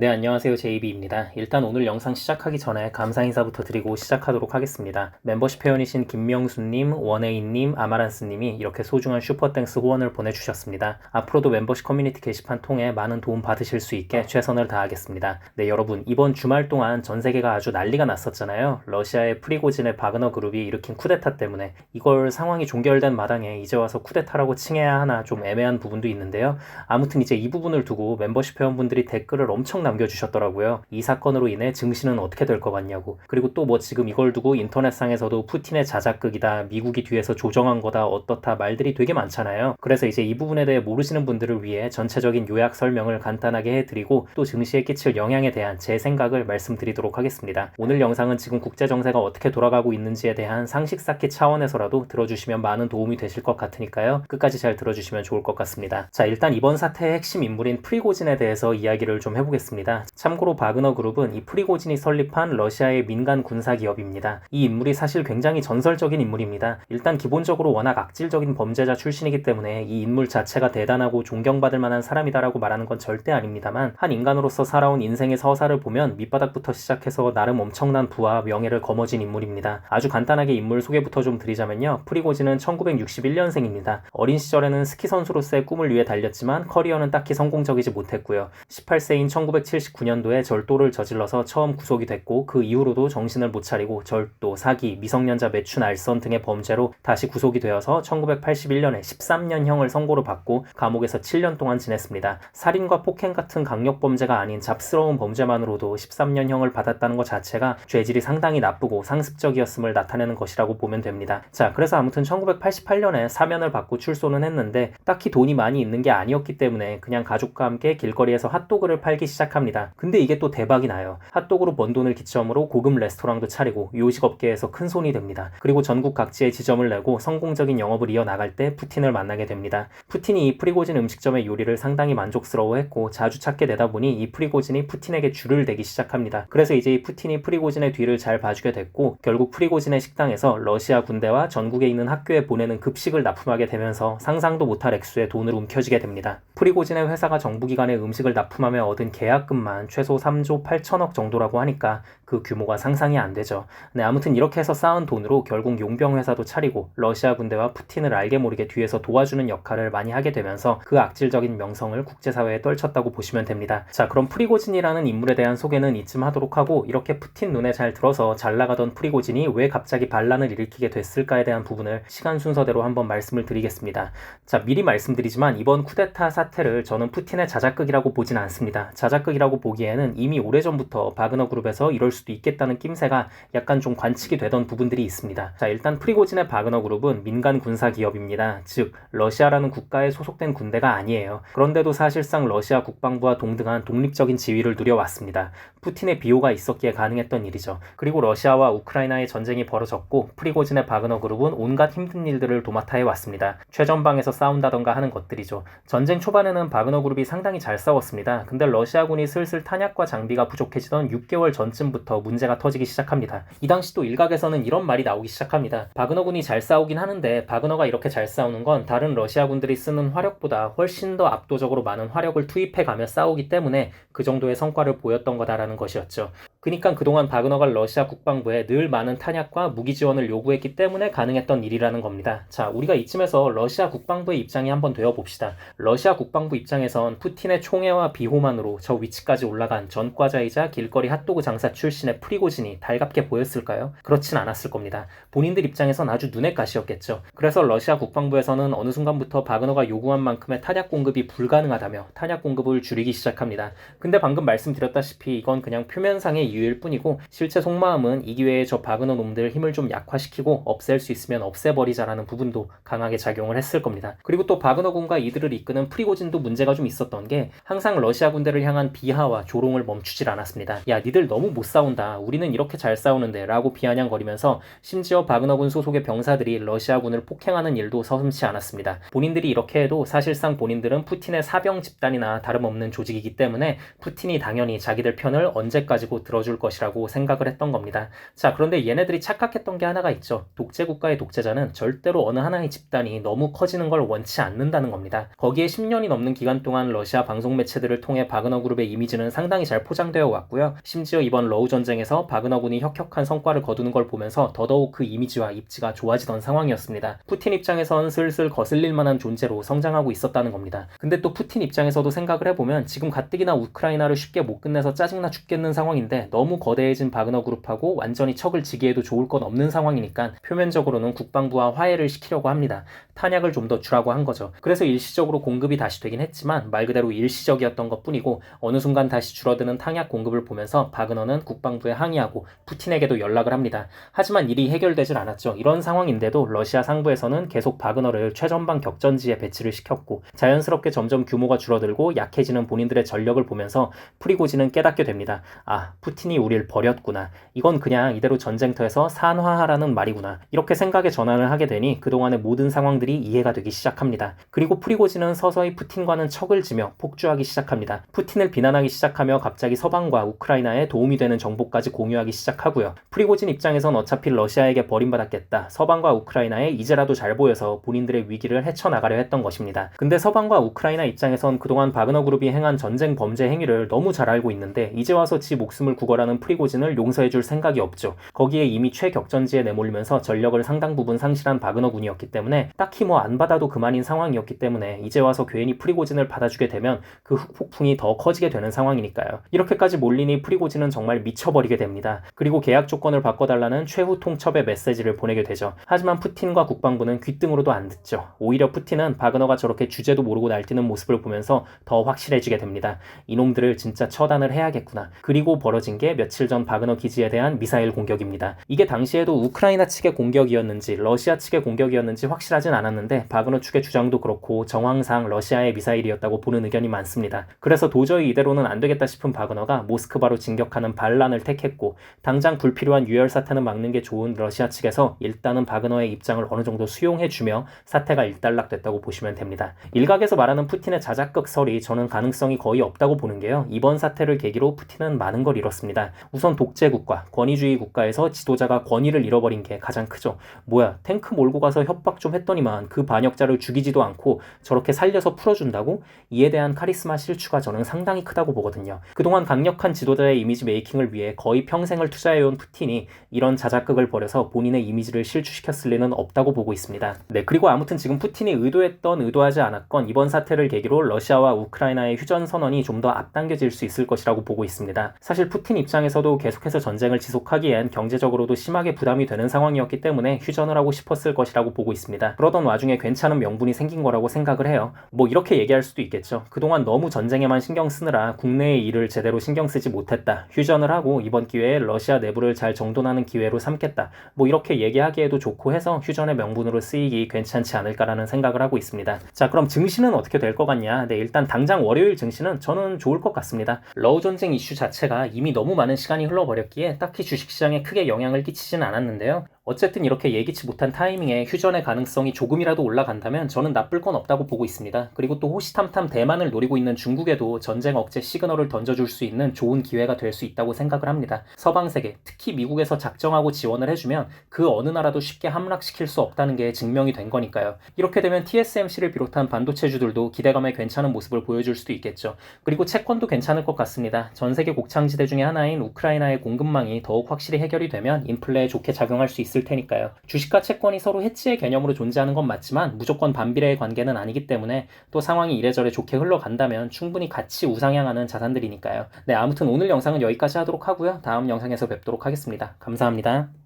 네, 안녕하세요. 제이비입니다. 일단 오늘 영상 시작하기 전에 감사 인사부터 드리고 시작하도록 하겠습니다. 멤버십 회원이신 김명수님, 원혜인님, 아마란스님이 이렇게 소중한 슈퍼땡스 후원을 보내주셨습니다. 앞으로도 멤버십 커뮤니티 게시판 통해 많은 도움 받으실 수 있게 최선을 다하겠습니다. 네, 여러분, 이번 주말 동안 전 세계가 아주 난리가 났었잖아요. 러시아의 프리고진의 바그너 그룹이 일으킨 쿠데타 때문에 이걸 상황이 종결된 마당에 이제 와서 쿠데타라고 칭해야 하나 좀 애매한 부분도 있는데요. 아무튼 이제 이 부분을 두고 멤버십 회원분들이 댓글을 엄청 남겨주셨더라고요. 이 사건으로 인해 증시는 어떻게 될 것 같냐고. 그리고 또 뭐 지금 이걸 두고 인터넷상에서도 푸틴의 자작극이다, 미국이 뒤에서 조정한 거다, 어떻다 말들이 되게 많잖아요. 그래서 이제 이 부분에 대해 모르시는 분들을 위해 전체적인 요약 설명을 간단하게 해드리고 또 증시에 끼칠 영향에 대한 제 생각을 말씀드리도록 하겠습니다. 오늘 영상은 지금 국제정세가 어떻게 돌아가고 있는지에 대한 상식 쌓기 차원에서라도 들어주시면 많은 도움이 되실 것 같으니까요. 끝까지 잘 들어주시면 좋을 것 같습니다. 자, 일단 이번 사태의 핵심 인물인 프리고진에 대해서 이야기를 좀 해보겠습니다. 참고로 바그너 그룹은 이 프리고진이 설립한 러시아의 민간 군사 기업입니다. 이 인물이 사실 굉장히 전설적인 인물입니다. 일단 기본적으로 워낙 악질적인 범죄자 출신이기 때문에 이 인물 자체가 대단하고 존경받을 만한 사람이다라고 말하는 건 절대 아닙니다만 한 인간으로서 살아온 인생의 서사를 보면 밑바닥부터 시작해서 나름 엄청난 부와 명예를 거머쥔 인물입니다. 아주 간단하게 인물 소개부터 좀 드리자면요. 프리고진은 1961년생입니다. 어린 시절에는 스키 선수로서의 꿈을 위해 달렸지만 커리어는 딱히 성공적이지 못했고요. 18세인 1979년도에 절도를 저질러서 처음 구속이 됐고 그 이후로도 정신을 못 차리고 절도, 사기, 미성년자 매춘 알선 등의 범죄로 다시 구속이 되어서 1981년에 13년형을 선고를 받고 감옥에서 7년 동안 지냈습니다. 살인과 폭행 같은 강력범죄가 아닌 잡스러운 범죄만으로도 13년형을 받았다는 것 자체가 죄질이 상당히 나쁘고 상습적이었음을 나타내는 것이라고 보면 됩니다. 자, 그래서 아무튼 1988년에 사면을 받고 출소는 했는데 딱히 돈이 많이 있는 게 아니었기 때문에 그냥 가족과 함께 길거리에서 핫도그를 팔기 시작합니다. 근데 이게 또 대박이 나요. 핫도그로 번 돈을 기점으로 고급 레스토랑도 차리고 요식업계에서 큰 손이 됩니다. 그리고 전국 각지에 지점을 내고 성공적인 영업을 이어나갈 때 푸틴을 만나게 됩니다. 푸틴이 이 프리고진 음식점의 요리를 상당히 만족스러워했고 자주 찾게 되다 보니 이 프리고진이 푸틴에게 줄을 대기 시작합니다. 그래서 이제 이 푸틴이 프리고진의 뒤를 잘 봐주게 됐고 결국 프리고진의 식당에서 러시아 군대와 전국에 있는 학교에 보내는 급식을 납품하게 되면서 상상도 못할 액수의 돈을 움켜쥐게 됩니다. 프리고진의 회사가 정부기관에 음식을 납품하며 얻은 계약금만 최소 3조 8천억 정도라고 하니까 그 규모가 상상이 안 되죠. 네, 아무튼 이렇게 해서 쌓은 돈으로 결국 용병 회사도 차리고 러시아 군대와 푸틴을 알게 모르게 뒤에서 도와주는 역할을 많이 하게 되면서 그 악질적인 명성을 국제사회에 떨쳤다고 보시면 됩니다. 자, 그럼 프리고진이라는 인물에 대한 소개는 이쯤 하도록 하고 이렇게 푸틴 눈에 잘 들어서 잘 나가던 프리고진이 왜 갑자기 반란을 일으키게 됐을까에 대한 부분을 시간 순서대로 한번 말씀을 드리겠습니다. 자, 미리 말씀드리지만 이번 쿠데타 사태를 저는 푸틴의 자작극이라고 보진 않습니다. 자작극이라고 보기에는 이미 오래전부터 바그너 그룹에서 이럴 수도 있겠다는 낌새가 약간 좀 관측이 되던 부분들이 있습니다. 자, 일단 프리고진의 바그너 그룹은 민간 군사 기업입니다. 즉 러시아라는 국가에 소속된 군대가 아니에요. 그런데도 사실상 러시아 국방부와 동등한 독립적인 지위를 누려왔습니다. 푸틴의 비호가 있었기에 가능했던 일이죠. 그리고 러시아와 우크라이나의 전쟁이 벌어졌고 프리고진의 바그너 그룹은 온갖 힘든 일들을 도맡아 해왔습니다. 최전방에서 싸운다던가 하는 것들이죠. 전쟁 초반에는 바그너 그룹이 상당히 잘 싸웠습니다. 근데 러시아군이 슬슬 탄약과 장비가 부족해지던 6개월 전쯤부터 문제가 터지기 시작합니다. 이 당시 또 일각에서는 이런 말이 나오기 시작합니다. 바그너군이 잘 싸우긴 하는데 바그너가 이렇게 잘 싸우는 건 다른 러시아군들이 쓰는 화력보다 훨씬 더 압도적으로 많은 화력을 투입해가며 싸우기 때문에 그 정도의 성과를 보였던 거다라는 것이었죠. 그러니까 그동안 바그너가 러시아 국방부에 늘 많은 탄약과 무기 지원을 요구했기 때문에 가능했던 일이라는 겁니다. 자, 우리가 이쯤에서 러시아 국방부의 입장이 한번 되어봅시다. 러시아 국방부 입장에선 푸틴의 총애와 비호만으로 저 위치까지 올라간 전과자이자 길거리 핫도그 장사 출신의 프리고진이 달갑게 보였을까요? 그렇진 않았을 겁니다. 본인들 입장에선 아주 눈엣 가시였겠죠. 그래서 러시아 국방부에서는 어느 순간부터 바그너가 요구한 만큼의 탄약 공급이 불가능하다며 탄약 공급을 줄이기 시작합니다. 근데 방금 말씀드렸다시피 이건 그냥 표면상의 이유일 뿐이고 실제 속마음은 이 기회에 저 바그너 놈들 힘을 좀 약화시키고 없앨 수 있으면 없애버리자라는 부분도 강하게 작용을 했을 겁니다. 그리고 또 바그너군과 이들을 이끄는 프리고진도 문제가 좀 있었던 게 항상 러시아 군대를 향한 비하와 조롱을 멈추질 않았습니다. 야, 니들 너무 못 싸운다. 우리는 이렇게 잘 싸우는데 라고 비아냥거리면서 심지어 바그너군 소속의 병사들이 러시아군을 폭행하는 일도 서슴지 않았습니다. 본인들이 이렇게 해도 사실상 본인들은 푸틴의 사병 집단이나 다름없는 조직이기 때문에 푸틴이 당연히 자기들 편을 언제까지고 들어 들어줄 것이라고 생각을 했던 겁니다. 자, 그런데 얘네들이 착각했던 게 하나가 있죠. 독재국가의 독재자는 절대로 어느 하나의 집단이 너무 커지는 걸 원치 않는다는 겁니다. 거기에 10년이 넘는 기간 동안 러시아 방송 매체들을 통해 바그너 그룹의 이미지는 상당히 잘 포장되어 왔고요. 심지어 이번 러우 전쟁에서 바그너 군이 혁혁한 성과를 거두는 걸 보면서 더더욱 그 이미지와 입지가 좋아지던 상황이었습니다. 푸틴 입장에선 슬슬 거슬릴 만한 존재로 성장하고 있었다는 겁니다. 근데 또 푸틴 입장에서도 생각을 해보면 지금 가뜩이나 우크라이나를 쉽게 못 끝내서 짜증나 죽겠는 상황인데 너무 거대해진 바그너 그룹하고 완전히 척을 지기에도 좋을 건 없는 상황이니까 표면적으로는 국방부와 화해를 시키려고 합니다. 탄약을 좀 더 주라고 한 거죠. 그래서 일시적으로 공급이 다시 되긴 했지만 말 그대로 일시적이었던 것 뿐이고 어느 순간 다시 줄어드는 탄약 공급을 보면서 바그너는 국방부에 항의하고 푸틴에게도 연락을 합니다. 하지만 일이 해결되질 않았죠. 이런 상황인데도 러시아 상부에서는 계속 바그너를 최전방 격전지에 배치를 시켰고 자연스럽게 점점 규모가 줄어들고 약해지는 본인들의 전력을 보면서 프리고진은 깨닫게 됩니다. 아, 푸틴이 우릴 버렸구나. 이건 그냥 이대로 전쟁터에서 산화하라는 말이구나. 이렇게 생각의 전환을 하게 되니 그동안의 모든 상황들이 이해가 되기 시작합니다. 그리고 프리고진은 서서히 푸틴과는 척을 지며 폭주하기 시작합니다. 푸틴을 비난하기 시작하며 갑자기 서방과 우크라이나에 도움이 되는 정보까지 공유하기 시작하고요. 프리고진 입장에선 어차피 러시아에게 버림받았겠다. 서방과 우크라이나에 이제라도 잘 보여서 본인들의 위기를 헤쳐나가려 했던 것입니다. 근데 서방과 우크라이나 입장에선 그동안 바그너 그룹이 행한 전쟁 범죄 행위를 너무 잘 알고 있는데 이제 와서 지 목숨을 구걸하는 프리고진을 용서해줄 생각이 없죠. 거기에 이미 최격전지에 내몰리면서 전력을 상당 부분 상실한 바그너 군이었기 때문에 딱히 뭐 안 받아도 그만인 상황이었기 때문에 이제 와서 괜히 프리고진을 받아주게 되면 그 흑폭풍이 더 커지게 되는 상황이니까요. 이렇게까지 몰리니 프리고진은 정말 미쳐버리게 됩니다. 그리고 계약 조건을 바꿔달라는 최후 통첩의 메시지를 보내게 되죠. 하지만 푸틴과 국방부는 귓등으로도 안 듣죠. 오히려 푸틴은 바그너가 저렇게 주제도 모르고 날뛰는 모습을 보면서 더 확실해지게 됩니다. 이놈들을 진짜 처단을 해야겠구나. 그리고 벌어진 게 며칠 전 바그너 기지에 대한 미사일 공격입니다. 이게 당시에도 우크라이나 측의 공격이었는지 러시아 측의 공격이었는지 확실하진 않았는데 바그너 측의 주장도 그렇고 정황상 러시아의 미사일이었다고 보는 의견이 많습니다. 그래서 도저히 이대로는 안 되겠다 싶은 바그너가 모스크바로 진격하는 반란을 택했고 당장 불필요한 유혈 사태는 막는 게 좋은 러시아 측에서 일단은 바그너의 입장을 어느 정도 수용해주며 사태가 일단락됐다고 보시면 됩니다. 일각에서 말하는 푸틴의 자작극설이 저는 가능성이 거의 없다고 보는 게요. 이번 사태를 계기로 푸틴은 많은 걸 잃었습니다. 우선 독재국가, 권위주의 국가에서 지도자가 권위를 잃어버린 게 가장 크죠. 뭐야, 탱크 몰고 가서 협박 좀 했더니만 그 반역자를 죽이지도 않고 저렇게 살려서 풀어준다고? 이에 대한 카리스마 실추가 저는 상당히 크다고 보거든요. 그동안 강력한 지도자의 이미지 메이킹을 위해 거의 평생을 투자해온 푸틴이 이런 자작극을 벌여서 본인의 이미지를 실추시켰을 리는 없다고 보고 있습니다. 네, 그리고 아무튼 지금 푸틴이 의도했던 의도하지 않았건 이번 사태를 계기로 러시아와 우크라이나의 휴전 선언이 좀 더 앞당겨질 수 있을 것이라고 보고 있습니다. 사실 푸틴 입장에서도 계속해서 전쟁을 지속하기엔 경제적으로도 심하게 부담이 되는 상황이었기 때문에 휴전을 하고 싶었을 것이라고 보고 있습니다. 그러던 와중에 괜찮은 명분이 생긴 거라고 생각을 해요. 뭐 이렇게 얘기할 수도 있겠죠. 그동안 너무 전쟁에만 신경 쓰느라 국내의 일을 제대로 신경 쓰지 못했다. 휴전을 하고 이번 기회에 러시아 내부를 잘 정돈하는 기회로 삼겠다. 뭐 이렇게 얘기하기에도 좋고 해서 휴전의 명분으로 쓰이기 괜찮지 않을까라는 생각을 하고 있습니다. 자, 그럼 증시는 어떻게 될 것 같냐? 네, 일단 당장 월요일 증시는 저는 좋을 것 같습니다. 러우 전쟁 이슈 자체가 이미 너무 많은 시간이 흘러버렸기에 딱히 주식시장에 크게 영향을 끼치진 않았는데요. 어쨌든 이렇게 예기치 못한 타이밍에 휴전의 가능성이 조금이라도 올라간다면 저는 나쁠 건 없다고 보고 있습니다. 그리고 또 호시탐탐 대만을 노리고 있는 중국에도 전쟁 억제 시그널을 던져줄 수 있는 좋은 기회가 될 수 있다고 생각을 합니다. 서방 세계, 특히 미국에서 작정하고 지원을 해주면 그 어느 나라도 쉽게 함락시킬 수 없다는 게 증명이 된 거니까요. 이렇게 되면 TSMC를 비롯한 반도체주들도 기대감에 괜찮은 모습을 보여줄 수도 있겠죠. 그리고 채권도 괜찮을 것 같습니다. 전 세계 곡창지대 중에 하나인 우크라이나의 공급망이 더욱 확실히 해결이 되면 인플레에 좋게 작용할 수 있을 테니까요. 주식과 채권이 서로 해치의 개념으로 존재하는 건 맞지만 무조건 반비례의 관계는 아니기 때문에 또 상황이 이래저래 좋게 흘러간다면 충분히 같이 우상향하는 자산들이니까요. 네, 아무튼 오늘 영상은 여기까지 하도록 하고요. 다음 영상에서 뵙도록 하겠습니다. 감사합니다.